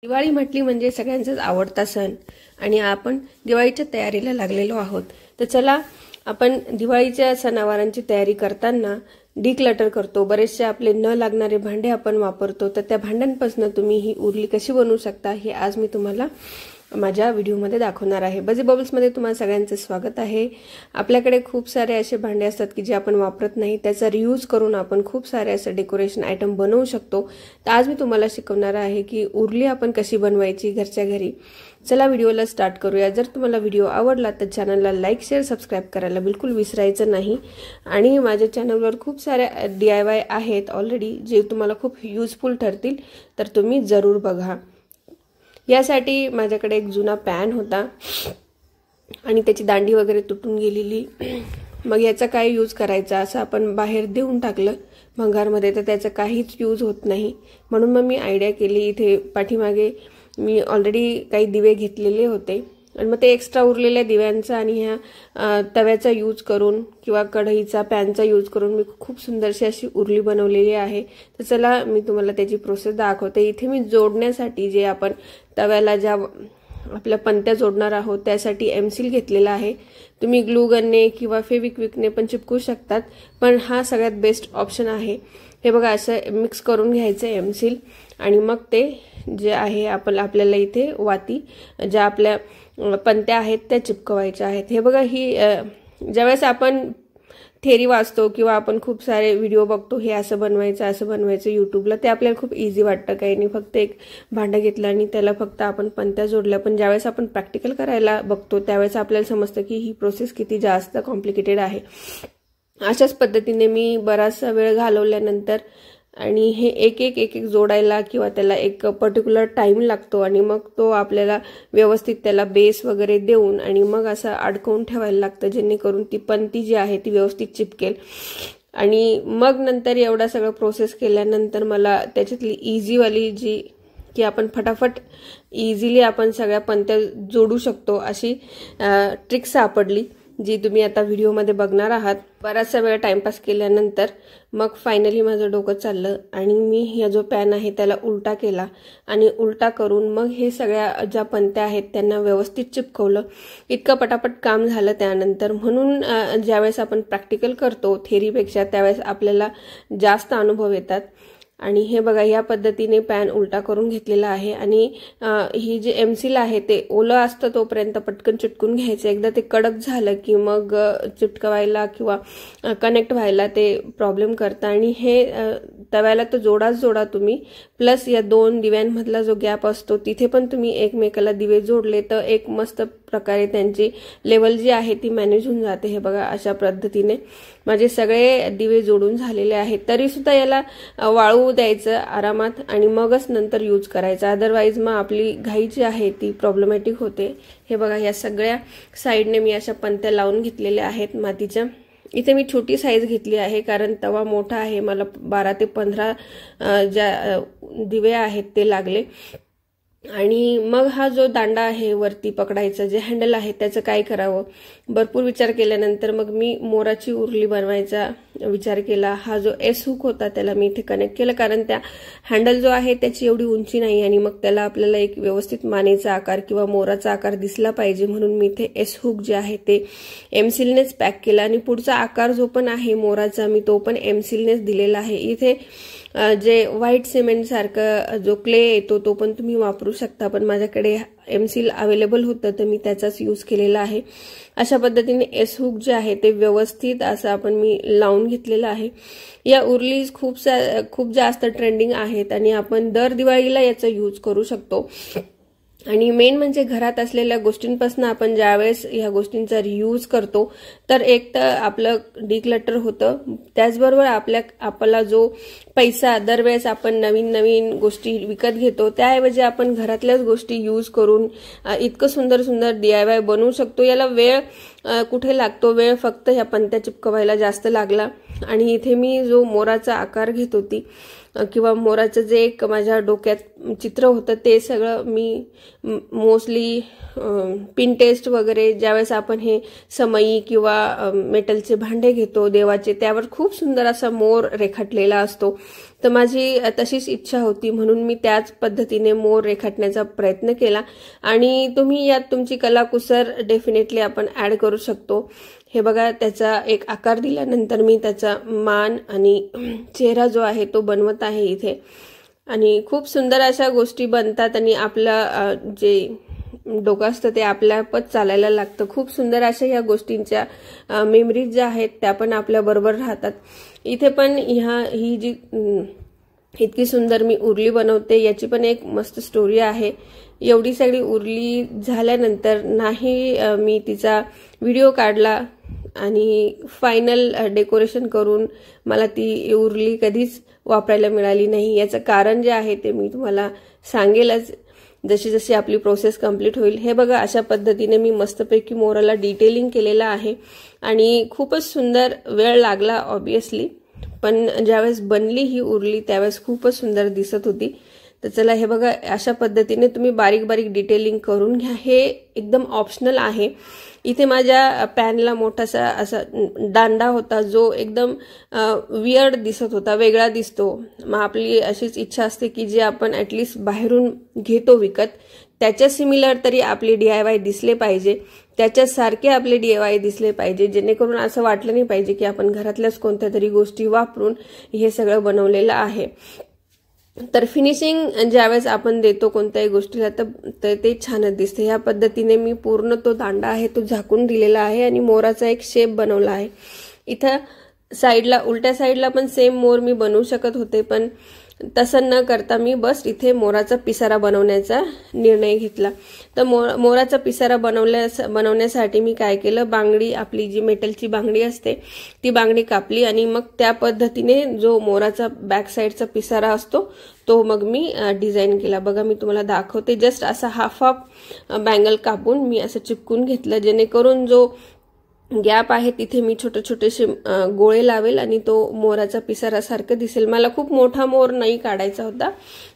दिवाळी म्हटली म्हणजे सगळ्यांचाच आवडता सण आणि आपण दिवाळीच्या तयारीला लागलेलो आहोत। तर चला आपण दिवाळीच्या सणावारांची तयारी करताना डिक्लटर करतो। बरेचसे आपले न लागणारे भांडे आपण वापरतो, तर त्या भांड्यांपासून तुम्ही ही उरली कशी बनवू शकता हे आज मी तुम्हाला माझ्या व्हिडिओमध्ये दाखवणार आहे। बझी बबल्स मध्ये तुम्हाला सगळ्यांचे स्वागत आहे। आपल्याकडे खूप सारे असे भांडे असतात की जे आपण वापरत नाही, त्याचा रियूज करून आपण खूप सारे असे डेकोरेशन आयटम बनवू शकतो। तर आज मी तुम्हाला शिकवणार आहे की उरली आपण कशी बनवायची घरच्या घरी। चला व्हिडिओला स्टार्ट करूया। जर तुम्हाला व्हिडिओ आवडला तर चॅनलला लाईक शेअर सबस्क्राइब करायला बिलकुल विसरायचं नाही। आणि माझ्या चॅनलवर खूप सारे DIY आहेत ऑलरेडी जे तुम्हाला खूप युजफुल ठरतील, तर तुम्ही जरूर बघा। यासाठी माझ्याकडे एक जुना पॅन होता आणि त्याची दांडी वगैरे तुटून गेलेली। मग याचा काय यूज करायचा असं आपण बाहेर देऊन टाकलं भंगारमध्ये, तर त्याचा काहीच यूज होत नाही। म्हणून मग मी आयडिया केली, इथे पाठीमागे मी ऑलरेडी काही दिवे घेतलेले होते आणि मग ते एक्स्ट्रा उरलेल्या दिव्यांचा आणि ह्या तव्याचा यूज करून किंवा कढईचा पॅनचा यूज करून मी खूप सुंदरशी अशी उरली बनवलेली आहे। तर चला मी तुम्हाला त्याची प्रोसेस दाखवते। इथे मी जोडण्यासाठी जे आपण तव्याला ज्या आपल्या पंत्या जोडणार आहोत त्यासाठी एमसील घेतलेला आहे। तुम्ही ग्लू गनने किंवा फेविक्विकने पण चिपकू शकतात, पण हा सगळ्यात बेस्ट ऑप्शन आहे। हे बघा, असं मिक्स करून घ्यायचं एमसील आणि मग ते जे आहे आपल्याला इथे वाती ज्या आपल्या पंत्या आहेत त्या चिपकवायच्या आहेत। हे बघा, ही ज्यावेळेस आपण थेरी वाचतो किंवा आपण खूप सारे व्हिडिओ बघतो हे असं बनवायचं यूट्यूबला, ते आपल्याला खूप इझी वाटतं, काही नाही, फक्त एक भांडं घेतलं आणि त्याला फक्त आपण पंत्या जोडल्या। पण ज्यावेळेस आपण प्रॅक्टिकल करायला बघतो त्यावेळेस आपल्याला समजतं की ही प्रोसेस किती जास्त कॉम्प्लिकेटेड आहे। अशाच पद्धतीने मी बराचसा वेळ घालवल्यानंतर आणि हे एक एक जोडायला किंवा त्याला एक पर्टिक्युलर टाइम लागतो आणि मग तो आपल्याला व्यवस्थित त्याला बेस वगैरे देऊन आणि मग असं अडकवून ठेवायला लागतं, जेणेकरून ती पंती जी आहे ती व्यवस्थित चिपकेल। आणि मग नंतर एवढा सगळं प्रोसेस केल्यानंतर मला त्याच्यातली इझीवाली जी की आपण फटाफट इझिली आपण सगळ्या पंत्या जोडू शकतो अशी ट्रिक सापडली, जी तुम्ही आता व्हिडिओमध्ये बघणार आहात। बराचसा वेळ टाइमपास केल्यानंतर मग फायनली माझं डोकं चाललं आणि मी हा जो पॅन आहे त्याला उलटा केला आणि उलटा करून मग हे सगळ्या ज्या पंत्या आहेत त्यांना व्यवस्थित चिपकवलं। इतकं पटापट काम झालं त्यानंतर। म्हणून ज्यावेळेस आपण प्रॅक्टिकल करतो थेरीपेक्षा त्यावेळेस आपल्याला जास्त अनुभव येतात। आणि हे बघा, या पद्धतीने पॅन उलटा करून घेतलेला आहे आणि ही जे एमसील आहे ते ओलं असतं तोपर्यंत पटकन चिटकून घ्यायचं। एकदा ते कडक झालं की मग चिटकवायला किंवा कनेक्ट व्हायला ते प्रॉब्लेम करतं। आणि हे तव्याला तर जोडा तुम्ही, प्लस या दोन दिव्यांमधला जो गॅप असतो तिथे पण तुम्ही एकमेकाला दिवे जोडले तर एक मस्त प्रकारे त्यांची लेवल जी आहे ती मॅनेज होऊन जाते। हे बघा, अशा पद्धतीने माझे सगळे दिवे जोडून झालेले आहेत। तरी सुद्धा याला वाळू द्यायचं आरामात आणि मगच नंतर यूज करायचं, अदरवाईज मग आपली घाई जी आहे ती प्रॉब्लेमॅटिक होते। हे बघा, या सगळ्या साईडने मी अशा पंत्या लावून घेतलेल्या आहेत मातीच्या। इथे मी छोटी साईज घेतली आहे कारण तवा मोठा आहे, मला 12 ते 15 ज्या दिवे आहेत ते लागले। आणि मग हा जो दांडा आहे वरती पकडायचा जे हँडल आहे त्याचं काय करावं, भरपूर विचार केल्यानंतर मग मी मोराची उरली बनवायचा विचार केला। हा जो एस हुक होता त्याला मी इथे कनेक्ट केलं, कारण त्या हँडल जो आहे त्याची एवढी उंची नाही आणि मग त्याला आपल्याला एक व्यवस्थित मानेचा आकार किंवा मोराचा आकार दिसला पाहिजे, म्हणून मी इथे एस हुक जे आहे ते एमसीलनेच पॅक केला। आणि पुढचा आकार जो पण आहे मोराचा मी तो पण एमसीलनेच दिलेला आहे। इथे जे व्हाईट सिमेंट सारखं जो क्ले येतो तो पण तुम्ही वापरू शकता, पण माझ्याकडे एमसील अवेलेबल होतं तर मी त्याचाच यूज केलेला आहे। अशा पद्धतीने एस हुक जे आहे ते व्यवस्थित असं आपण मी लावून घेतलेलं आहे। या उरली खूप जास्त ट्रेंडिंग आहेत आणि आपण दर दिवाळीला याचा यूज करू शकतो। आणि मेन म्हणजे घरात असलेल्या गोष्टींपासून आपण ज्यावेळेस ह्या गोष्टींचा रियूज करतो तर एक तर आपलं डिक्लटर होतं, त्याचबरोबर आपला जो पैसा दरवेळेस आपण नवीन गोष्टी विकत घेतो त्याऐवजी आपण घरातल्याच गोष्टी यूज करून इतकं सुंदर DIY बनवू शकतो। याला वेळ कुठे लागतो, वेळ फक्त ह्या पंत्या चिपकवायला जास्त लागला। आणि इथे मी जो मोराचा आकार घेत होती किंवा मोराचं जे एक माझ्या डोक्यात चित्र होतं ते सगळं मी मोस्टली पिंटेस्ट वगैरे ज्यावेळेस आपण हे समई किंवा मेटलचे भांडे घेतो देवाचे, त्यावर खूप सुंदर असा मोर रेखाटलेला असतो। तर माझी तशीच इच्छा होती, म्हणून मी त्याच पद्धतीने मोर रेखाटण्याचा प्रयत्न केला. आणि तुम्ही यात तुमची कलाकुसर डेफिनेटली आपण ॲड करू शकतो. हे बघा, त्याचा एक आकार दिल्यानंतर मी त्याचा मान आणि चेहरा जो आहे तो बनवत आहे इथे. आणि खूप सुंदर अशा गोष्टी बनतात आणि आपलं जे डोकं असतं ते आपल्यापच चालायला लागतं. खूप सुंदर अशा ह्या गोष्टींच्या मेमरीज ज्या आहेत त्या पण आपल्याबरोबर राहतात. इथे पण ही जी इतकी सुंदर मी उरली बनवते याची पण एक मस्त स्टोरी आहे. एवढी सगळी उरली झाल्यानंतर नाही मी तिचा व्हिडिओ काढला आणि फायनल डेकोरेशन करून मला ती उरली कधीच वापरायला मिळाली नाही. याचं कारण जे आहे ते मी तुम्हाला सांगेलच जशी जशी आपली प्रोसेस कंप्लीट होईल. हे बघा, अशा पद्धतीने मी मस्तपैकी मोराला डिटेलिंग केलेलं आहे आणि खूपच सुंदर वेळ लागला ऑब्वियसली, पण ज्यावेळेस बनली ही उरली त्यावेळेस खूपच सुंदर दिसत होती. तर चला, हे बघा, अशा पद्धतीने तुम्ही बारीक बारीक डिटेलिंग करून घ्या. हे एकदम ऑप्शनल आहे. इथे माझ्या पॅनला मोठासा असा दांडा होता जो एकदम वियर्ड दिसत होता, वेगळा दिसतो. मग आपली अशीच इच्छा असते की जे आपण ॲटलिस्ट बाहेरून घेतो विकत त्याच्या सिमिलर तरी आपले DIY दिसले पाहिजे, त्याच्यासारखे आपले DIY दिसले पाहिजे, जेणेकरून असं वाटलं नाही पाहिजे की आपण घरातल्याच कोणत्या तरी गोष्टी वापरून हे सगळं बनवलेलं आहे. तर फिनिशिंग ज्यावेळेस आपण देतो कोणत्याही गोष्टीला तर ते छानच दिसते. ह्या पद्धतीने मी पूर्ण तो दांडा आहे तो झाकून दिलेला आहे आणि मोराचा एक शेप बनवला आहे. इथं साईडला, उलट्या साईडला पण सेम मोर मी बनवू शकत होते, पण तसं न करता मी बस इथे मोराचा पिसारा बनवण्याचा निर्णय घेतला. तर मोराचा पिसारा बनवण्यासाठी मी काय केलं, बांगडी, आपली जी मेटलची बांगडी असते ती बांगडी कापली आणि मग त्या पद्धतीने जो मोराचा बॅक साईडचा पिसारा असतो तो मग मी डिझाईन केला. बघा, मी तुम्हाला दाखवते. जस्ट असा हाफ बँगल कापून मी असं चिपकून घेतलं, जेणेकरून जो गॅप आहे तिथे मी छोटे छोटेसे गोळे लावेल आणि तो मोराचा पिसारासारखं दिसेल. मला खूप मोठा मोर नाही काढायचा होता,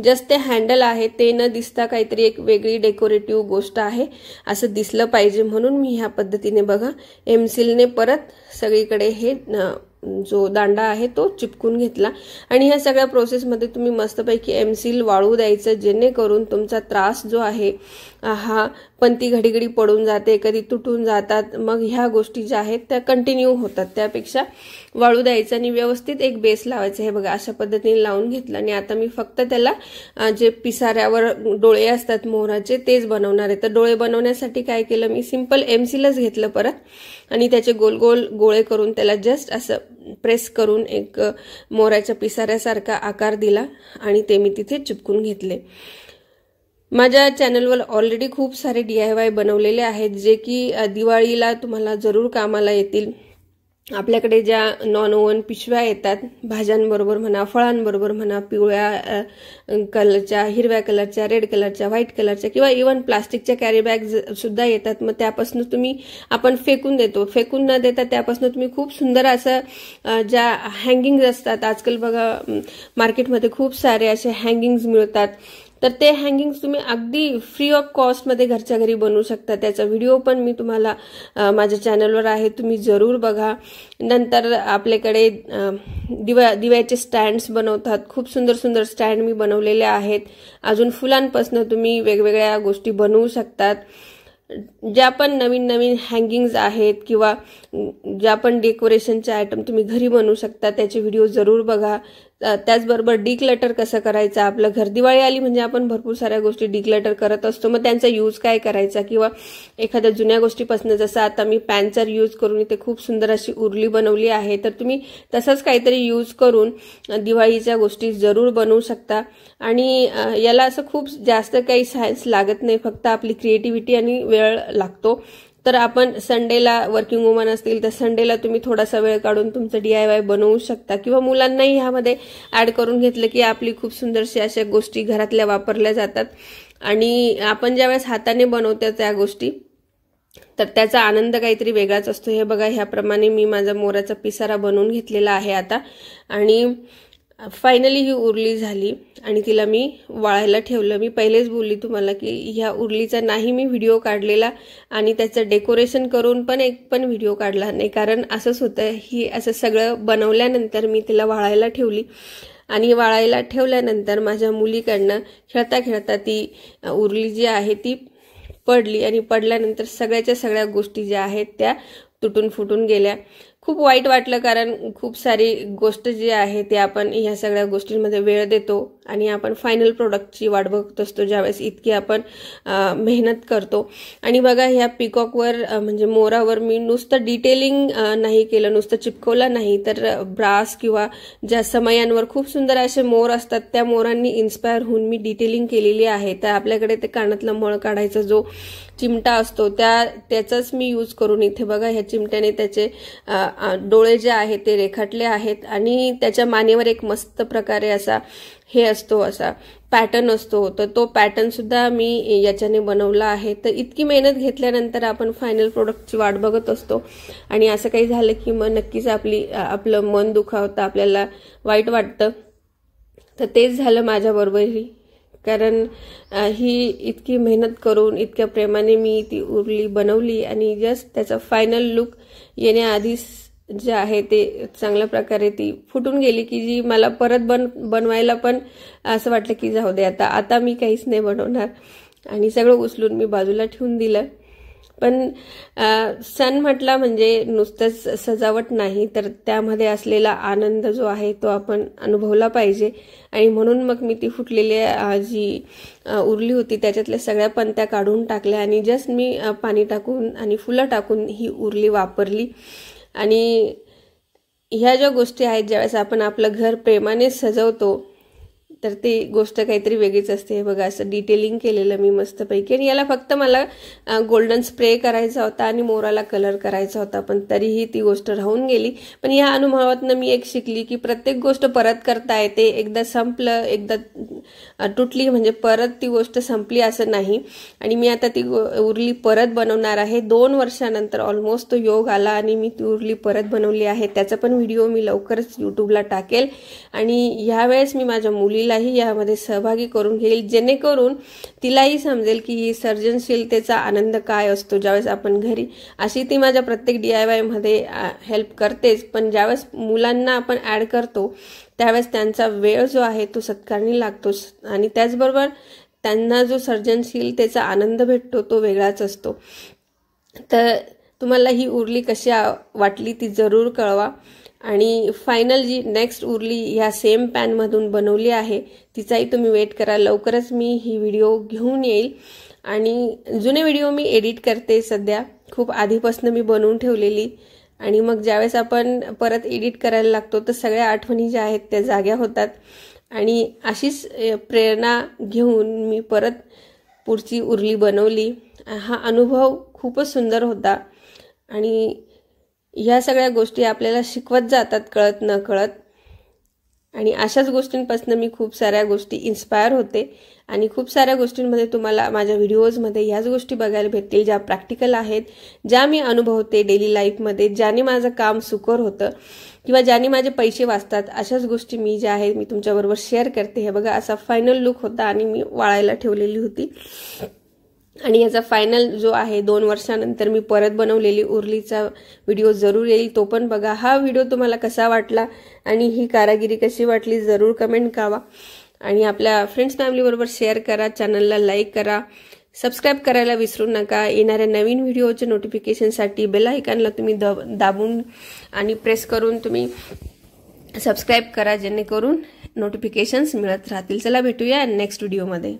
जस्ट ते हँडल आहे ते न दिसता काहीतरी एक वेगळी डेकोरेटिव्ह गोष्ट आहे असं दिसलं पाहिजे, म्हणून मी ह्या पद्धतीने बघा एमसीलने परत सगळीकडे हे जो दांडा आहे तो चिपकून घेतला. आणि ह्या सगळ्या प्रोसेसमध्ये तुम्ही मस्तपैकी एमसील वाळू द्यायचं, जेणेकरून तुमचा त्रास जो आहे हा पंती घडी पडून जाते, कधी तुटून जातात, मग ह्या गोष्टी ज्या आहेत त्या कंटिन्यू होतात. त्यापेक्षा वाळू द्यायचं आणि व्यवस्थित एक बेस लावायचं. हे बघा, अशा पद्धतीने लावून घेतलं आणि आता मी फक्त त्याला जे पिसाऱ्यावर डोळे असतात मोराचे तेच बनवणार आहे. तर डोळे बनवण्यासाठी काय केलं, मी सिंपल एमसीलच घेतलं परत आणि त्याचे गोल गोल गोळे करून त्याला जस्ट असं प्रेस करून एक मोराच्या पिसाऱ्यासारखा आकार दिला आणि ते मी तिथे चिपकून घेतले. माझ्या चॅनलवर ऑलरेडी खूप सारे DIY बनवलेले आहेत जे की दिवाळीला तुम्हाला जरूर कामाला येतील. आपल्याकडे ज्या नॉन ओव्हन पिशव्या येतात भाज्यांबरोबर म्हणा, फळांबरोबर म्हणा, पिवळ्या कलरच्या, हिरव्या कलरच्या, रेड कलरच्या, व्हाईट कलरच्या किंवा इव्हन प्लास्टिकच्या कॅरी बॅग सुद्धा येतात. मग त्यापासून तुम्ही आपण फेकून देतो, फेकून न देता त्यापासून तुम्ही खूप सुंदर असं ज्या हँगिंग्स असतात, आजकाल बघा मार्केटमध्ये खूप सारे असे हँगिंग्स मिळतात, तर ते हँगिंग्स तुम्ही अगदी फ्री ऑफ कॉस्टमध्ये घरच्या घरी बनवू शकता. त्याचा व्हिडिओ पण मी तुम्हाला माझ्या चॅनलवर आहे, तुम्ही जरूर बघा. नंतर आपल्याकडे दिव्याचे स्टँड्स बनवतात, खूप सुंदर सुंदर स्टँड मी बनवलेले आहेत. अजून फुलांपासून तुम्ही वेगवेगळ्या गोष्टी बनवू शकतात. ज्या पण नवीन नवीन हँगिंग्स आहेत किंवा ज्या पण डेकोरेशनचे आयटम तुम्ही घरी बनवू शकता त्याचे व्हिडिओ जरूर बघा. त्याचबरोबर डिक्लटर कसं करायचं, आपलं घर दिवाळी आली म्हणजे आपण भरपूर साऱ्या गोष्टी डिक्लटर करत असतो, मग त्यांचा यूज काय करायचा किंवा एखाद्या जुन्या गोष्टीपासून, जसं आता मी पॅनचा यूज करून इथे खूप सुंदर अशी उरली बनवली आहे, तर तुम्ही तसंच काहीतरी यूज करून दिवाळीच्या गोष्टी जरूर बनवू शकता. आणि याला असं खूप जास्त काही सायन्स लागत नाही, फक्त आपली क्रिएटिव्हिटी आणि वेळ लागतो. तर आपण संडेला वर्किंग वुमन असतील तर संडेला तुम्ही थोडासा वेळ काढून तुमचं DIY बनवू शकता किंवा मुलांनाही ह्यामध्ये ऍड करून घेतलं की आपली खूप सुंदरशी अशा गोष्टी घरातल्या वापरल्या जातात. आणि आपण ज्यावेळेस हाताने बनवतो त्या गोष्टी तर त्याचा आनंद काहीतरी वेगळाच असतो. हे बघा, ह्याप्रमाणे मी माझा मोराचा पिसारा बनवून घेतलेला आहे आता. आणि फायनली ही उरली झाली आणि तिला मी वाळायला ठेवलं. मी पहिलेच बोलली तुम्हाला की ह्या उरलीचा नाही मी व्हिडिओ काढलेला आणि त्याचं डेकोरेशन करून पण एक पण व्हिडिओ काढला नाही, कारण असंच होतं, ही असं सगळं बनवल्यानंतर मी तिला वाळायला ठेवली आणि वाळायला ठेवल्यानंतर माझ्या मुलीकडनं खेळता खेळता ती उरली जी आहे ती पडली आणि पडल्यानंतर सगळ्याच्या सगळ्या गोष्टी ज्या आहेत त्या तुटून फुटून गेल्या. खूप वाईट वाटलं, कारण खूप सारी गोष्ट जी आहे ते आपण ह्या सगळ्या गोष्टींमध्ये वेळ देतो आणि आपण फायनल प्रोडक्टची वाट बघत असतो ज्यावेळेस इतकी आपण मेहनत करतो. आणि बघा ह्या पिकॉकवर म्हणजे मोरावर मी नुसतं डिटेलिंग नाही केलं, नुसतं चिपकवलं नाही, तर ब्रास किंवा ज्या समयांवर खूप सुंदर असे मोर असतात त्या मोरांनी इन्स्पायर होऊन मी डिटेलिंग केलेली आहे. तर आपल्याकडे ते कानातला मळ काढायचा जो चिमटा असतो त्याचाच मी यूज करून इथे बघा ह्या चिमट्याने त्याचे डोळे जे आहेत ते रेखाटले आहेत आणि त्याच्या मानेवर एक मस्त प्रकारे असा हे असतो, असा पॅटर्न असतो, तर तो पॅटर्न सुद्धा मी याच्याने बनवला आहे. तर इतकी मेहनत घेतल्यानंतर आपण फायनल प्रोडक्टची वाट बघत असतो आणि असं काही झालं की मग नक्कीच आपलं मन दुखावतं, आपल्याला वाईट वाटतं. तर तेच झालं माझ्याबरोबरही, कारण ही इतकी मेहनत करून इतक्या प्रेमाने मी ती उरली बनवली आणि जस्ट त्याचा फायनल लुक येण्याआधीच जे आहे ते चांगल्या प्रकारे ती फुटून गेली की जी मला परत बनवायला पण असं वाटलं की जाऊ दे, आता मी काहीच नाही बनवणार आणि सगळं उचलून मी बाजूला ठेवून दिलं. पण सण म्हटला म्हणजे नुसतंच सजावट नाही, तर त्यामध्ये असलेला आनंद जो आहे तो आपण अनुभवला पाहिजे. आणि म्हणून मग मी ती फुटलेली जी उरली होती त्याच्यातल्या सगळ्या पंत्या काढून टाकल्या आणि जस्ट मी पाणी टाकून आणि फुलं टाकून ही उरली वापरली. आणि ह्या ज्या गोष्टी आहेत ज्यावेळेस आपण आपलं घर प्रेमाने सजवतो तर ती गोष्ट काहीतरी वेगळीच असते. बघा असं डिटेलिंग केलेलं मी मस्तपैकी, आणि याला फक्त मला गोल्डन स्प्रे करायचा होता आणि मोराला कलर करायचा होता, पण तरीही ती गोष्ट राहून गेली. पण या अनुभवातनं मी एक शिकली की प्रत्येक गोष्ट परत करता येते. एकदा संपलं, एकदा तुटली म्हणजे परत ती गोष्ट संपली असं नाही. आणि मी आता ती उरली परत बनवणार आहे. 2 वर्षानंतर ऑलमोस्ट तो योग आला आणि मी ती उरली परत बनवली आहे. त्याचा पण व्हिडिओ मी लवकरच यूट्यूबला टाकेल आणि यावेळेस मी माझ्या मुलीलाही यामध्ये सहभागी करून घेईल, जेणेकरून तिलाही समजेल की ही सर्जनशीलतेचा आनंद काय असतो. ज्यावेळेस आपण घरी, अशी ती माझ्या प्रत्येक DIY मध्ये हेल्प करतेच, पण ज्यावेळेस मुलांना आपण ऍड करतो त्यावेळेस त्यांचा वेळ जो आहे तो सत्कारणी लागतोच आणि त्याचबरोबर त्यांना जो सर्जनशीलतेचा आनंद भेटतो तो वेगळाच असतो. तर तुम्हाला ही उरली कशी वाटली ती जरूर कळवा. आणि फायनल जी नेक्स्ट उरली ह्या सेम पॅनमधून बनवली आहे तिचाही तुम्ही वेट करा. लवकरच मी ही व्हिडिओ घेऊन येईल. आणि जुने व्हिडिओ मी एडिट करते सध्या, खूप आधीपासून मी बनवून ठेवलेली, आणि मग ज्यावेळेस आपण परत एडिट करायला लागतो तर सगळ्या आठवणी ज्या आहेत त्या जाग्या होतात. आणि अशीच प्रेरणा घेऊन मी परत पुढची उरली बनवली. हा अनुभव खूपच सुंदर होता आणि ह्या सगळ्या गोष्टी आपल्याला शिकवत जातात कळत न कळत. आणि अशाच गोष्टींपासून मी खूप साऱ्या गोष्टी इन्स्पायर होते आणि खूप साऱ्या गोष्टींमध्ये तुम्हाला माझ्या व्हिडिओजमध्ये ह्याच गोष्टी बघायला भेटतील ज्या प्रॅक्टिकल आहेत, ज्या मी अनुभवते डेली लाईफमध्ये, ज्याने माझं काम सुकर होतं किंवा ज्याने माझे पैसे वाचतात. अशाच गोष्टी मी ज्या आहेत मी तुमच्याबरोबर शेअर करते. हे बघा असा फायनल लुक होता आणि मी वाळायला ठेवलेली होती. आणि याचा फायनल जो आहे 2 वर्षानंतर मी परत बनवलेली उरलीचा व्हिडिओ जरूर येईल, तो पण बघा. हा व्हिडिओ तुम्हाला कसा वाटला आणि ही कारागिरी कशी वाटली जरूर कमेंट करा आणि आपल्या फ्रेंड्स फॅमिलीबरोबर शेअर करा. चॅनलला लाईक करा, सबस्क्राईब करायला विसरू नका. येणाऱ्या नवीन व्हिडिओच्या नोटिफिकेशनसाठी बेल आयकॉनला तुम्ही दाबून आणि प्रेस करून तुम्ही सबस्क्राईब करा, जेणेकरून नोटिफिकेशन्स मिळत राहतील. चला भेटूया नेक्स्ट व्हिडिओमध्ये.